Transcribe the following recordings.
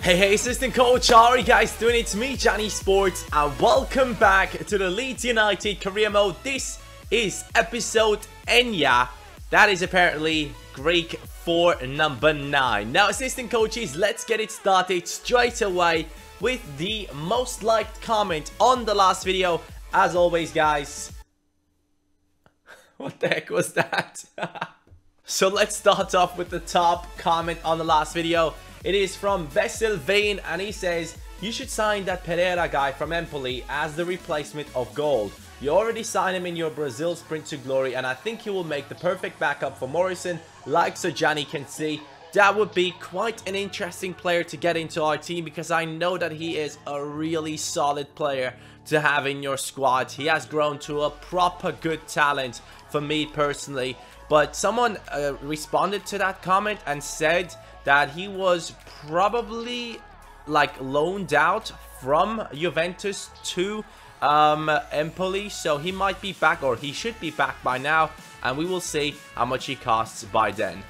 Hey, assistant coach, how are you guys doing? It's me, Johnny Sports, and welcome back to the Leeds United Career Mode. This is episode Enya. That is apparently Greek for number 9. Now, assistant coaches, let's get it started straight away with the most liked comment on the last video. As always, guys. What the heck was that? So let's start off with the top comment on the last video. It is from Vesel Vane, and he says, you should sign that Pereira guy from Empoli as the replacement of Gold. You already signed him in your Brazil sprint to glory, and I think he will make the perfect backup for Morrison, like Sir Johnny can see. That would be quite an interesting player to get into our team, because I know that he is a really solid player to have in your squad. He has grown to a proper good talent for me personally. But someone responded to that comment and said that he was probably like loaned out from Juventus to Empoli, so he might be back, or he should be back by now, and we will see how much he costs by then.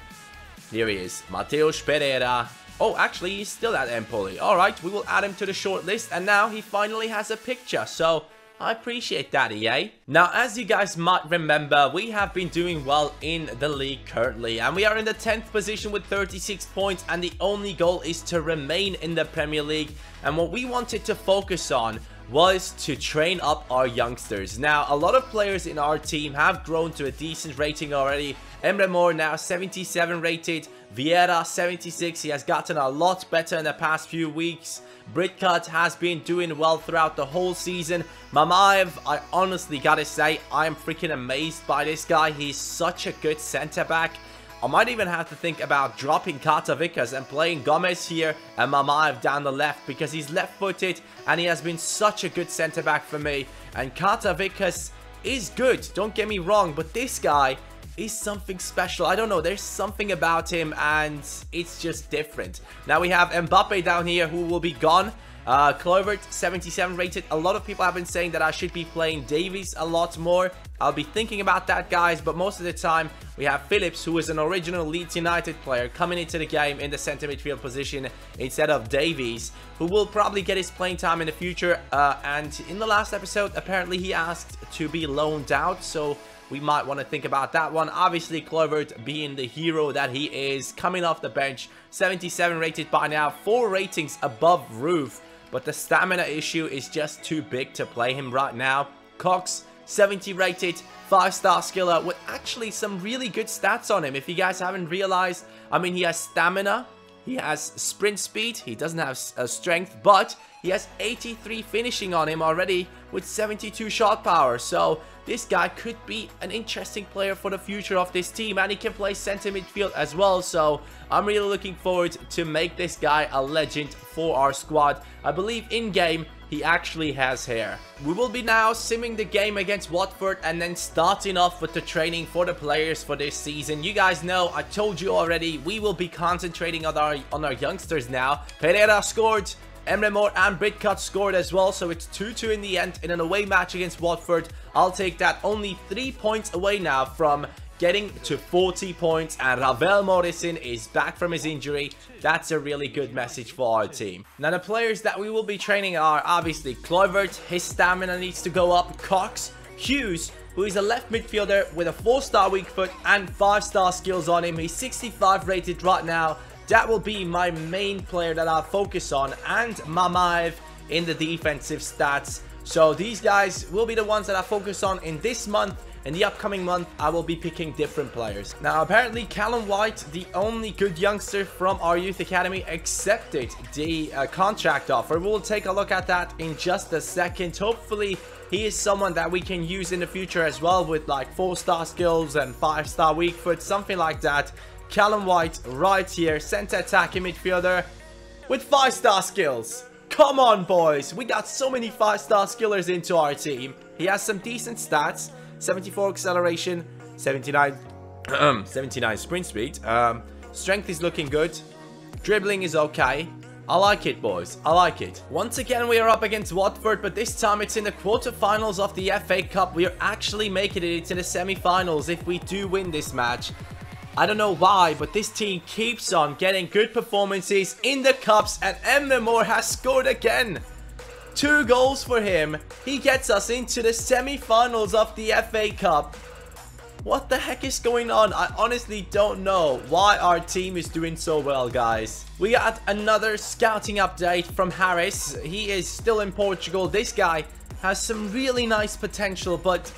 Here he is, Mateus Pereira. Oh, actually, he's still at Empoli. Alright, we will add him to the short list, and now he finally has a picture, so I appreciate that, EA. Now, as you guys might remember, we have been doing well in the league currently, and we are in the 10th position with 36 points, and the only goal is to remain in the Premier League. And what we wanted to focus on was to train up our youngsters. Now, a lot of players in our team have grown to a decent rating already. Emre Mor now 77 rated, Vieira 76. He has gotten a lot better in the past few weeks. Britcut has been doing well throughout the whole season. Mamaev, I honestly gotta say, I am freaking amazed by this guy. He's such a good centre back. I might even have to think about dropping Katavikas and playing Gomez here and Mamaev down the left, because he's left-footed and he has been such a good centre back for me. And Katavikas is good, don't get me wrong, but this guy is something special. I don't know, there's something about him and it's just different. Now we have Mbappe down here who will be gone. Kluivert 77 rated. A lot of people have been saying that I should be playing Davies a lot more. I'll be thinking about that, guys, but most of the time we have Phillips, who is an original Leeds United player, coming into the game in the centre midfield position instead of Davies, who will probably get his playing time in the future. And in the last episode, apparently he asked to be loaned out, so we might want to think about that one. Obviously, Kluivert being the hero that he is, coming off the bench, 77 rated by now, 4 ratings above Roof, but the stamina issue is just too big to play him right now. Cox, 70 rated, 5-star skiller with actually some really good stats on him. If you guys haven't realized, I mean, he has stamina, he has sprint speed, he doesn't have strength, but he has 83 finishing on him already with 72 shot power. So this guy could be an interesting player for the future of this team, and he can play center midfield as well. So I'm really looking forward to make this guy a legend for our squad. I believe in game he actually has hair. We will be now simming the game against Watford and then starting off with the training for the players for this season. You guys know, I told you already, we will be concentrating on our youngsters now. Pereira scored, Emre Mor and Britcut scored as well, so it's 2-2 in the end in an away match against Watford. I'll take that. Only 3 points away now from getting to 40 points, and Ravel Morrison is back from his injury. That's a really good message for our team. Now, the players that we will be training are obviously Kluivert, his stamina needs to go up, Cox, Hughes, who is a left midfielder with a 4-star weak foot and 5-star skills on him. He's 65 rated right now. That will be my main player that I'll focus on, and Mamaev in the defensive stats. So these guys will be the ones that I focus on in this month. In the upcoming month, I will be picking different players. Now, apparently, Callum White, the only good youngster from our youth academy, accepted the contract offer. We'll take a look at that in just a second. Hopefully, he is someone that we can use in the future as well, with like 4-star skills and 5-star weak foot, something like that. Callum White right here, center attacking midfielder with 5-star skills. Come on, boys. We got so many 5-star skillers into our team. He has some decent stats. 74 acceleration, 79 sprint speed. Strength is looking good. Dribbling is okay. I like it, boys. I like it. Once again, we are up against Watford, but this time it's in the quarterfinals of the FA Cup. We are actually making it into the semi-finals if we do win this match. I don't know why, but this team keeps on getting good performances in the cups, and Emre Mor has scored again. 2 goals for him. He gets us into the semi-finals of the FA Cup. What the heck is going on? I honestly don't know why our team is doing so well, guys. We got another scouting update from Harris. He is still in Portugal. This guy has some really nice potential, but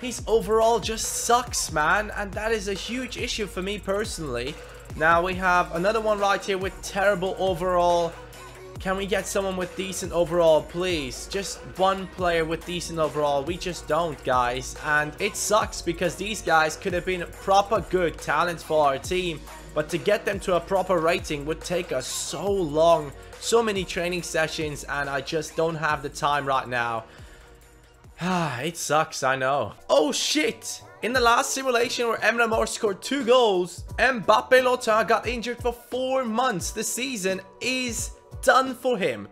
his overall just sucks, man. And that is a huge issue for me personally. Now we have another one right here with terrible overall. Can we get someone with decent overall, please? Just one player with decent overall. We just don't, guys. And it sucks because these guys could have been proper good talents for our team. But to get them to a proper rating would take us so long. So many training sessions, and I just don't have the time right now. It sucks, I know. Oh, shit. In the last simulation where Emre Mor scored 2 goals, Mbappe Lotin got injured for 4 months. The season is done for him.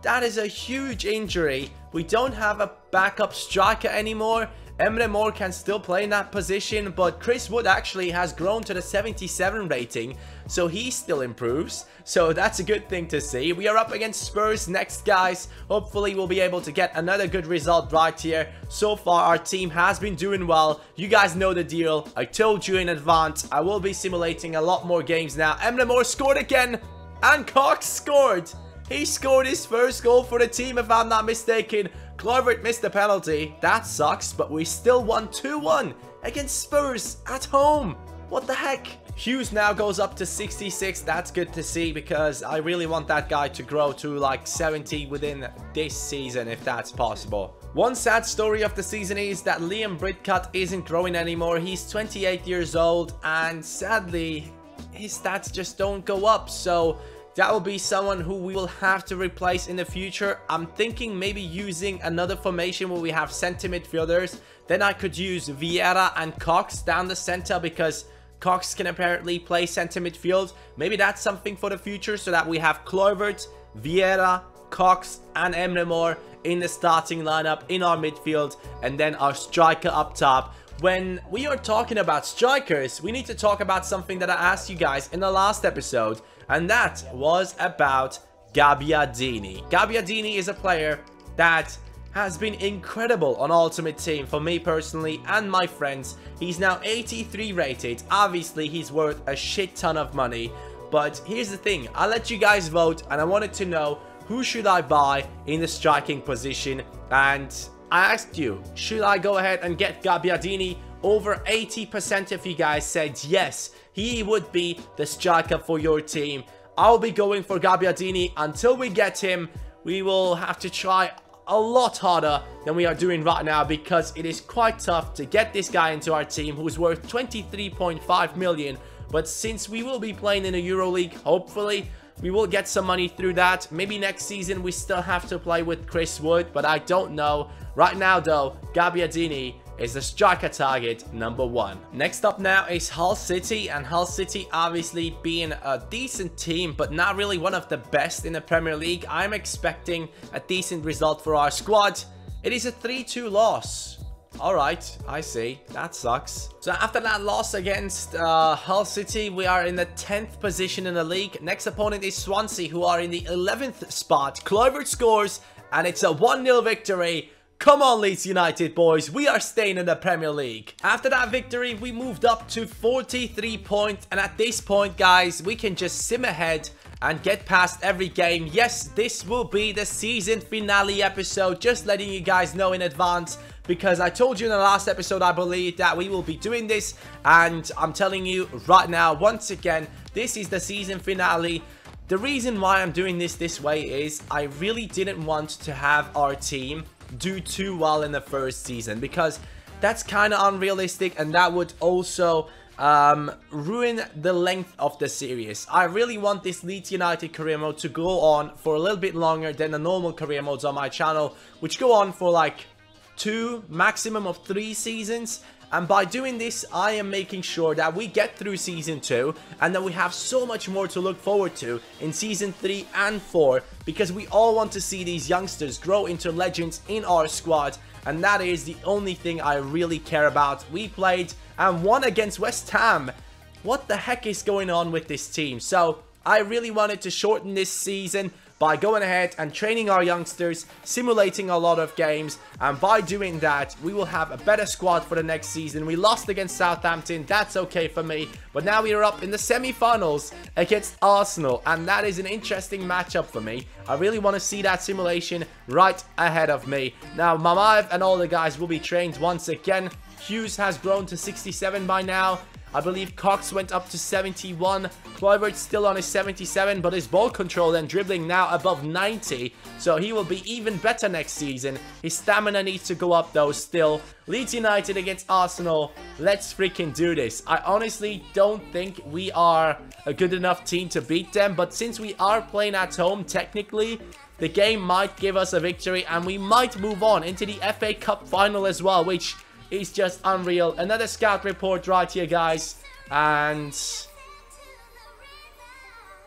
That is a huge injury. We don't have a backup striker anymore. Emre Mor can still play in that position, but Chris Wood actually has grown to the 77 rating, so he still improves. So that's a good thing to see. We are up against Spurs next, guys. Hopefully we'll be able to get another good result right here. So far our team has been doing well. You guys know the deal. I told you in advance. I will be simulating a lot more games now. Emre Mor scored again. And Cox scored. He scored his first goal for the team, if I'm not mistaken. Kluivert missed the penalty. That sucks, but we still won 2-1 against Spurs at home. What the heck? Hughes now goes up to 66. That's good to see because I really want that guy to grow to like 70 within this season, if that's possible. One sad story of the season is that Liam Bridcut isn't growing anymore. He's 28 years old, and sadly his stats just don't go up, so that will be someone who we will have to replace in the future. I'm thinking maybe using another formation where we have center midfielders. Then I could use Vieira and Cox down the center because Cox can apparently play center midfield. Maybe that's something for the future so that we have Kluivert, Vieira, Cox and Emre Mor in the starting lineup in our midfield, and then our striker up top. When we are talking about strikers, we need to talk about something that I asked you guys in the last episode, and that was about Gabbiadini. Gabbiadini is a player that has been incredible on Ultimate Team for me personally and my friends. He's now 83 rated. Obviously, he's worth a shit ton of money, but here's the thing. I'll let you guys vote, and I wanted to know who should I buy in the striking position, and I asked you, should I go ahead and get Gabbiadini? Over 80% of you guys said yes, he would be the striker for your team. I'll be going for Gabbiadini. Until we get him, we will have to try a lot harder than we are doing right now because it is quite tough to get this guy into our team who's worth 23.5 million. But since we will be playing in a EuroLeague, hopefully we will get some money through that. Maybe next season we still have to play with Chris Wood, but I don't know. Right now though, Gabbiadini is the striker target #1. Next up now is Hull City, and Hull City obviously being a decent team, but not really one of the best in the Premier League. I'm expecting a decent result for our squad. It is a 3-2 loss. Alright, I see. That sucks. So after that loss against Hull City, we are in the 10th position in the league. Next opponent is Swansea, who are in the 11th spot. Kluivert scores, and it's a 1-0 victory. Come on, Leeds United boys, we are staying in the Premier League. After that victory, we moved up to 43 points, and at this point, guys, we can just sim ahead and get past every game. Yes, this will be the season finale episode, just letting you guys know in advance, because I told you in the last episode, I believe, that we will be doing this, and I'm telling you right now, once again, this is the season finale. The reason why I'm doing this way is I really didn't want to have our team do too well in the first season, because that's kind of unrealistic, and that would also ruin the length of the series. I really want this Leeds United Career Mode to go on for a little bit longer than the normal career modes on my channel, which go on for like 2, maximum of 3 seasons. And by doing this, I am making sure that we get through Season 2 and that we have so much more to look forward to in Season 3 and 4, because we all want to see these youngsters grow into legends in our squad, and that is the only thing I really care about. We played and won against West Ham. what the heck is going on with this team? So I really wanted to shorten this season by going ahead and training our youngsters, simulating a lot of games, and by doing that, we will have a better squad for the next season. We lost against Southampton, that's okay for me, but now we are up in the semi-finals against Arsenal, and that is an interesting matchup for me. I really want to see that simulation right ahead of me. Now, Mamaev and all the guys will be trained once again. Hughes has grown to 67 by now. I believe Cox went up to 71. Kluivert's still on his 77, but his ball control and dribbling now above 90. So he will be even better next season. His stamina needs to go up though still. Leeds United against Arsenal. Let's freaking do this. I honestly don't think we are a good enough team to beat them. But since we are playing at home, technically, the game might give us a victory. And we might move on into the FA Cup final as well, which is just unreal. Another scout report right here, guys. And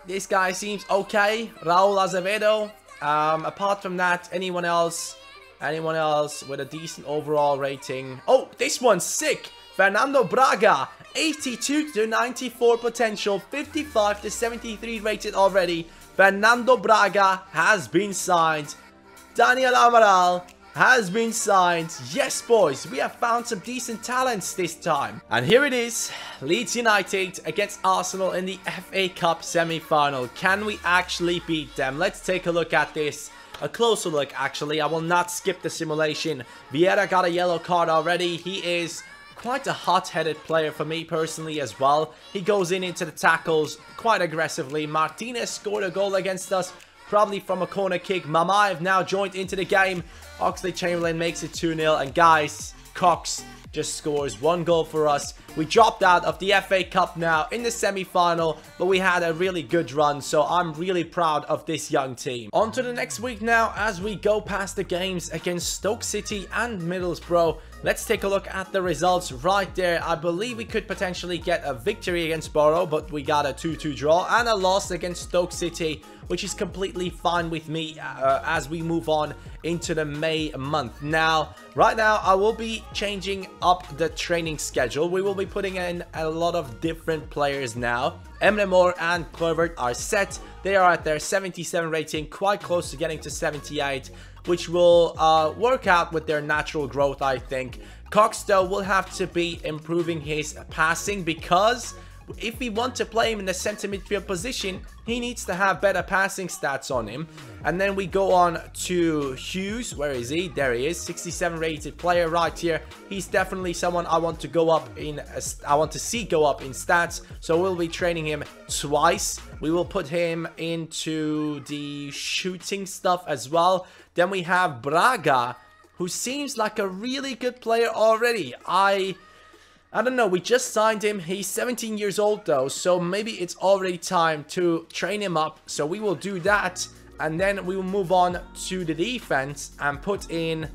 this guy seems okay. Raul Azevedo. Apart from that, anyone else with a decent overall rating? Oh, this one's sick. Fernando Braga, 82 to 94 potential, 55 to 73 rated already. Fernando Braga has been signed. Daniel Amaral has been signed. Yes, boys, we have found some decent talents this time. And here it is, Leeds United against Arsenal in the FA Cup semi-final. Can we actually beat them? Let's take a look at this. A closer look, actually. I will not skip the simulation. Vieira got a yellow card already. He is quite a hot-headed player for me personally as well. He goes into the tackles quite aggressively. Martinez scored a goal against us, probably from a corner kick. Mamaev now joined into the game. Oxlade-Chamberlain makes it 2-0. And guys, Cox just scores one goal for us. We dropped out of the FA Cup now in the semi-final, but we had a really good run, so I'm really proud of this young team. On to the next week now as we go past the games against Stoke City and Middlesbrough. Let's take a look at the results right there. I believe we could potentially get a victory against Borough, but we got a 2-2 draw and a loss against Stoke City, which is completely fine with me as we move on into the May month. Now, right now, I will be changing up the training schedule. We will be putting in a lot of different players now. Emre Mor and Kluivert are set. They are at their 77 rating, quite close to getting to 78, which will work out with their natural growth, I think. Cox, though, will have to be improving his passing because if we want to play him in the center midfield position, he needs to have better passing stats on him. And then we go on to Hughes. Where is he? There he is. 67 rated player right here. He's definitely someone I want to go up in. I want to see go up in stats. So we'll be training him twice. We will put him into the shooting stuff as well. Then we have Braga, who seems like a really good player already. I don't know, we just signed him. He's 17 years old though, so maybe it's already time to train him up. So we will do that, and then we will move on to the defense and put in...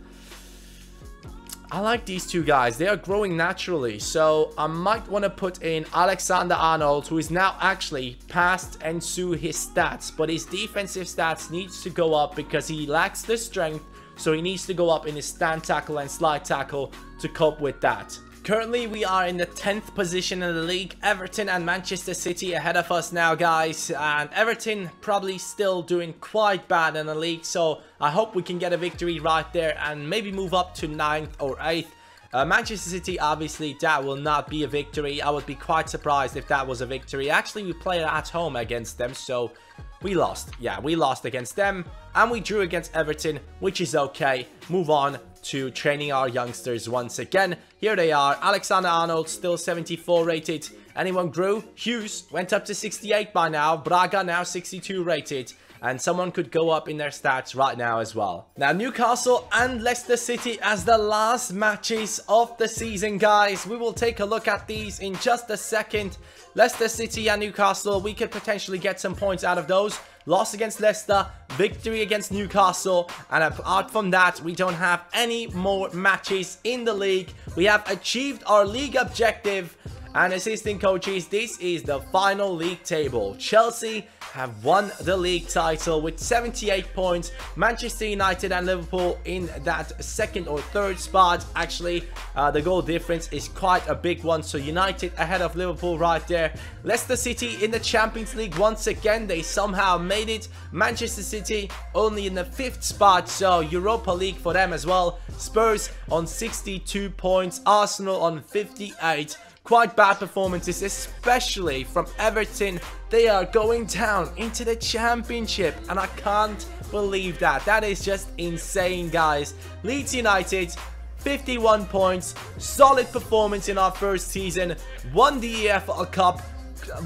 I like these two guys. They are growing naturally, so I might want to put in Alexander-Arnold, who is now actually past Ensu his stats, but his defensive stats needs to go up because he lacks the strength, so he needs to go up in his stand tackle and slide tackle to cope with that. Currently, we are in the 10th position in the league. Everton and Manchester City ahead of us now, guys. And Everton probably still doing quite bad in the league. So I hope we can get a victory right there and maybe move up to 9th or 8th. Manchester City, obviously, that will not be a victory. I would be quite surprised if that was a victory. Actually, we played at home against them, so we lost. Yeah, we lost against them. And we drew against Everton, which is okay. Move on to training our youngsters once again. Here they are. Alexander-Arnold still 74 rated. Anyone grew? Hughes went up to 68 by now. Braga now 62 rated. And someone could go up in their stats right now as well. Now, Newcastle and Leicester City as the last matches of the season, guys. We will take a look at these in just a second. Leicester City and Newcastle, we could potentially get some points out of those. Loss against Leicester, victory against Newcastle, and apart from that, we don't have any more matches in the league. We have achieved our league objective. And assistant coaches, this is the final league table. Chelsea have won the league title with 78 points. Manchester United and Liverpool in that second or third spot. Actually, the goal difference is quite a big one, so United ahead of Liverpool right there. Leicester City in the Champions League once again. They somehow made it. Manchester City only in the 5th spot, so Europa League for them as well. Spurs on 62 points, Arsenal on 58. Quite bad performances, especially from Everton. They are going down into the Championship, and I can't believe that. That is just insane, guys. Leeds United, 51 points. Solid performance in our first season. Won the EFL Cup.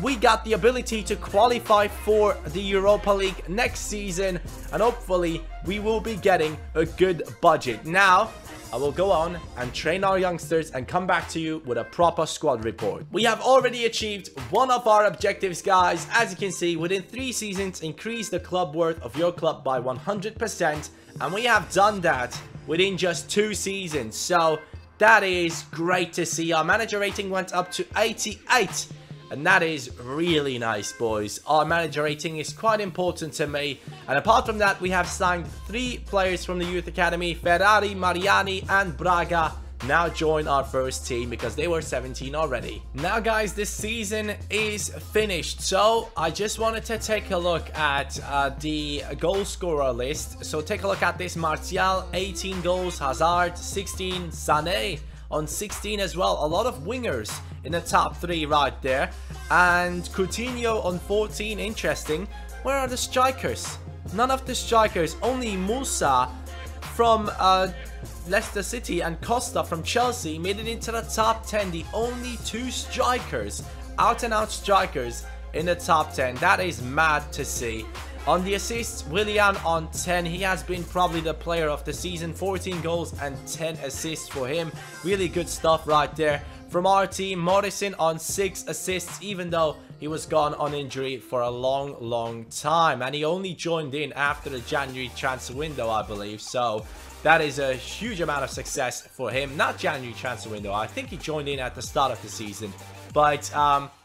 We got the ability to qualify for the Europa League next season, and hopefully we will be getting a good budget. Now, I will go on and train our youngsters and come back to you with a proper squad report. We have already achieved one of our objectives, guys. As you can see, within 3 seasons, increase the club worth of your club by 100%. And we have done that within just 2 seasons. So that is great to see. Our manager rating went up to 88. And that is really nice, boys. Our manager rating is quite important to me. And apart from that, we have signed 3 players from the youth academy. Ferrari, Mariani and Braga now join our first team because they were 17 already. Now, guys, this season is finished. So I just wanted to take a look at the goal scorer list. So take a look at this. Martial, 18 goals. Hazard, 16. Sané on 16 as well. A lot of wingers in the top 3 right there. And Coutinho on 14. Interesting. Where are the strikers? None of the strikers. Only Musa from Leicester City and Costa from Chelsea made it into the top 10. The only 2 strikers, out and out strikers in the top 10. That is mad to see. On the assists, Willian on 10. He has been probably the player of the season. 14 goals and 10 assists for him. Really good stuff right there. From our team, Morrison on 6 assists, even though he was gone on injury for a long time. And he only joined in after the January transfer window, I believe. So that is a huge amount of success for him. Not January transfer window. I think he joined in at the start of the season. But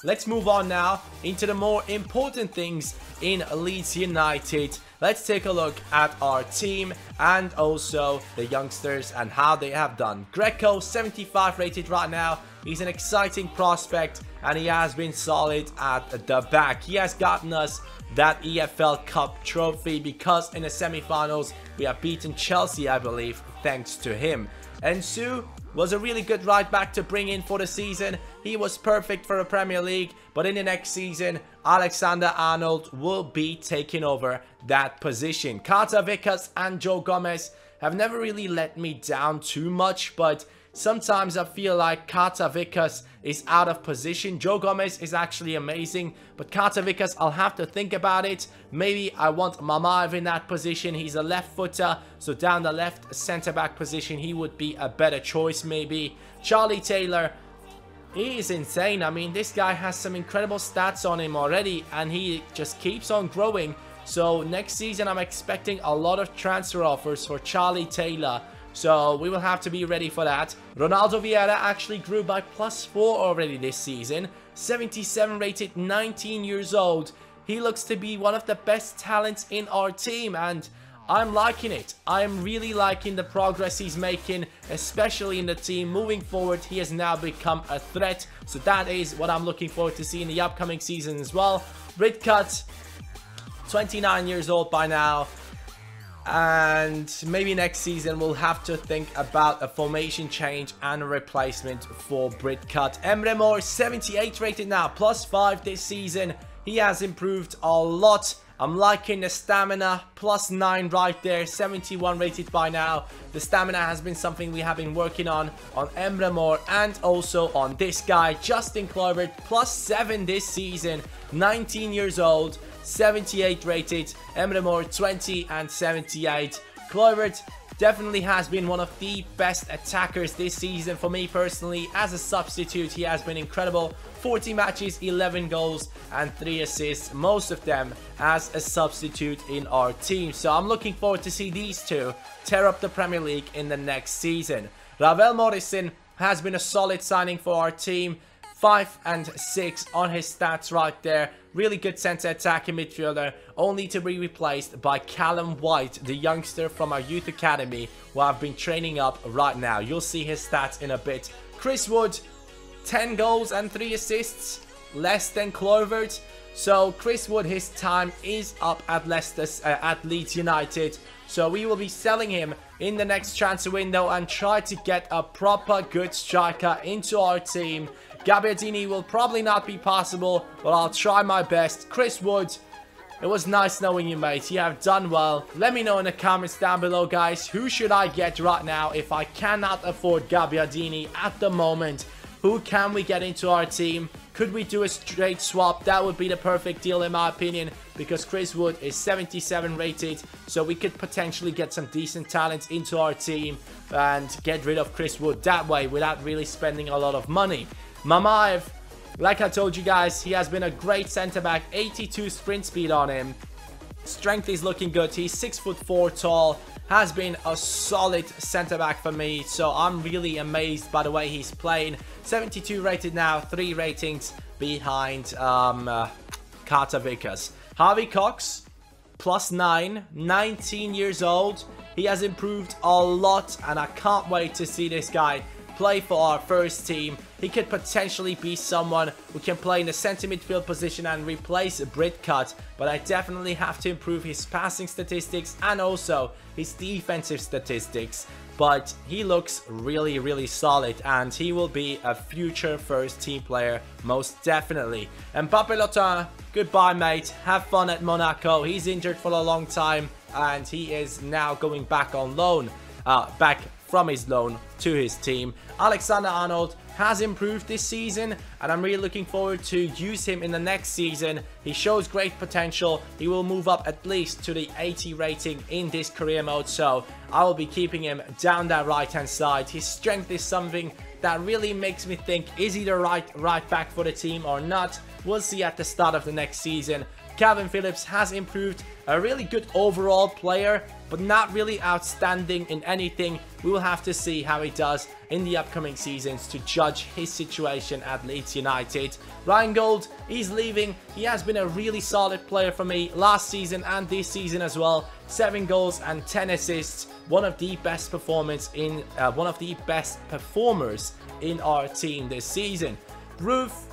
let's move on now into the more important things in Leeds United. Let's take a look at our team and also the youngsters and how they have done. Greco, 75 rated right now. He's an exciting prospect and he has been solid at the back. He has gotten us that EFL Cup trophy because in the semi-finals we have beaten Chelsea, I believe, thanks to him. And Sue was a really good right back to bring in for the season. He was perfect for the Premier League, but in the next season, Alexander-Arnold will be taking over that position. Carter Vickers and Joe Gomez have never really let me down too much, but sometimes I feel like Carter Vickers is out of position. Joe Gomez is actually amazing, but Carter Vickers, I'll have to think about it. Maybe I want Mamaev in that position. He's a left footer, so down the left centre-back position, he would be a better choice maybe. Charlie Taylor, he is insane. I mean, this guy has some incredible stats on him already, and he just keeps on growing. So next season, I'm expecting a lot of transfer offers for Charlie Taylor. So we will have to be ready for that. Ronaldo Vieira actually grew by +4 already this season. 77 rated, 19 years old. He looks to be one of the best talents in our team and I'm liking it. I'm really liking the progress he's making, especially in the team. Moving forward, he has now become a threat. So that is what I'm looking forward to see in the upcoming season as well. Bridcut, 29 years old by now. And maybe next season we'll have to think about a formation change and a replacement for Bridcut. Emre Mor, 78 rated now, +5 this season. He has improved a lot. I'm liking the stamina, +9 right there, 71 rated by now. The stamina has been something we have been working on Emre Mor and also on this guy, Justin Kluivert, +7 this season, 19 years old. 78 rated, Emre Mor 20 and 78. Kluivert definitely has been one of the best attackers this season for me personally. As a substitute, he has been incredible. 40 matches, 11 goals and 3 assists, most of them as a substitute in our team. So I'm looking forward to see these two tear up the Premier League in the next season. Ravel Morrison has been a solid signing for our team. 5 and 6 on his stats right there. really good center attacking midfielder, only to be replaced by Callum White, the youngster from our youth academy, who I've been training up right now. You'll see his stats in a bit. Chris Wood, 10 goals and 3 assists, less than Kluivert. So Chris Wood, his time is up at Leeds United. So we will be selling him in the next transfer window and try to get a proper good striker into our team. Gabbiadini will probably not be possible, but I'll try my best. Chris Wood, it was nice knowing you, mate. You have done well. Let me know in the comments down below, guys. Who should I get right now if I cannot afford Gabbiadini at the moment? Who can we get into our team? Could we do a straight swap? That would be the perfect deal in my opinion, because Chris Wood is 77 rated, so we could potentially get some decent talent into our team and get rid of Chris Wood that way without really spending a lot of money. Mamaev, like I told you guys, he has been a great centre-back, 82 sprint speed on him. Strength is looking good. He's 6'4" tall. Has been a solid centre-back for me, so I'm really amazed by the way he's playing. 72 rated now, 3 ratings behind Carter Vickers. Harvey Cox, +9, 19 years old. He has improved a lot, and I can't wait to see this guy play for our first team. He could potentially be someone who can play in the centre midfield position and replace Britcut, but I definitely have to improve his passing statistics and also his defensive statistics. But he looks really, really solid, and he will be a future first team player, most definitely. And Mbappé Lotin, goodbye, mate. Have fun at Monaco. He's injured for a long time, and he is now going back on loan, back from his loan to his team. Alexander Arnold has improved this season, and I'm really looking forward to use him in the next season. He shows great potential. He will move up at least to the 80 rating in this career mode, so I will be keeping him down that right hand side. His strength is something that really makes me think, is he the right back for the team or not? We'll see at the start of the next season. Calvin Phillips has improved, a really good overall player, but not really outstanding in anything. We will have to see how he does in the upcoming seasons to judge his situation at Leeds United. Ryan Gold, he's leaving. He has been a really solid player for me last season and this season as well. 7 goals and 10 assists. One of the best performers in our team this season. Roof,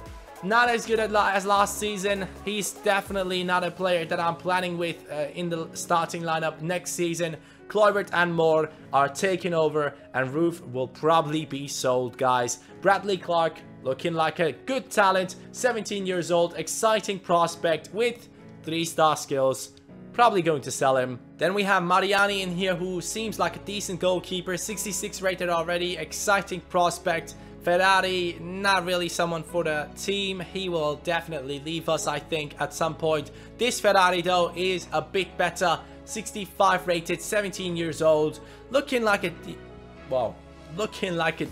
not as good as last season. He's definitely not a player that I'm planning with in the starting lineup next season. Kluivert and Moore are taking over, and Roof will probably be sold, guys. Bradley Clark, looking like a good talent, 17 years old, exciting prospect with 3-star skills. Probably going to sell him. Then we have Mariani in here, who seems like a decent goalkeeper, 66 rated already, exciting prospect. Ferrari, not really someone for the team. He will definitely leave us, I think, at some point. This Ferrari, though, is a bit better. 65 rated, 17 years old. Looking like a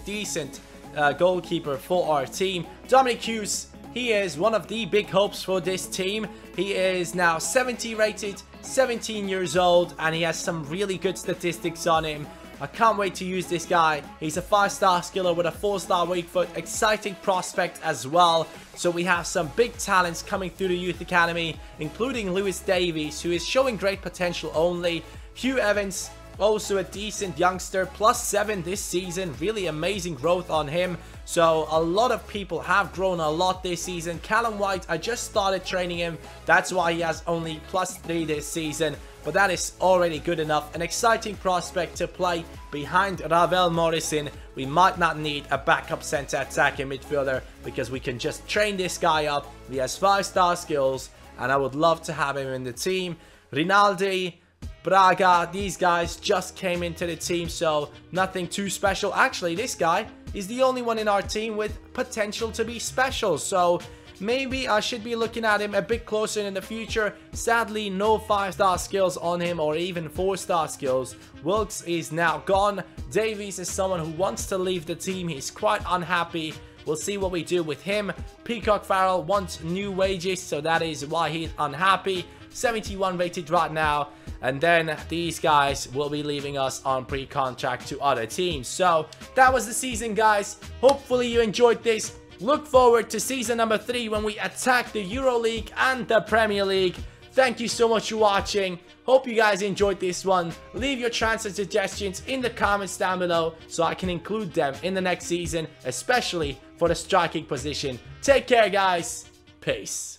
decent goalkeeper for our team. Dominic Hughes, he is one of the big hopes for this team. He is now 70 rated, 17 years old, and he has some really good statistics on him. I can't wait to use this guy. He's a 5-star skiller with a 4-star weak foot. Exciting prospect as well. So we have some big talents coming through the youth academy, including Lewis Davies, who is showing great potential only. Hugh Evans, also a decent youngster, +7 this season. Really amazing growth on him. So a lot of people have grown a lot this season. Callum White, I just started training him. That's why he has only +3 this season. But that is already good enough. An exciting prospect to play behind Ravel Morrison. We might not need a backup center attacking midfielder, because we can just train this guy up. He has 5-star skills, and I would love to have him in the team. Rinaldi, Braga, these guys just came into the team, so nothing too special. Actually, this guy is the only one in our team with potential to be special, so maybe I should be looking at him a bit closer in the future. Sadly, no 5-star skills on him, or even 4-star skills. Wilkes is now gone. Davies is someone who wants to leave the team. He's quite unhappy. We'll see what we do with him. Peacock Farrell wants new wages, so that is why he's unhappy. 71 rated right now. And then these guys will be leaving us on pre-contract to other teams. So that was the season, guys. Hopefully you enjoyed this. Look forward to season number 3 when we attack the EuroLeague and the Premier League. Thank you so much for watching. Hope you guys enjoyed this one. Leave your transfer suggestions in the comments down below so I can include them in the next season, especially for the striking position. Take care, guys. Peace.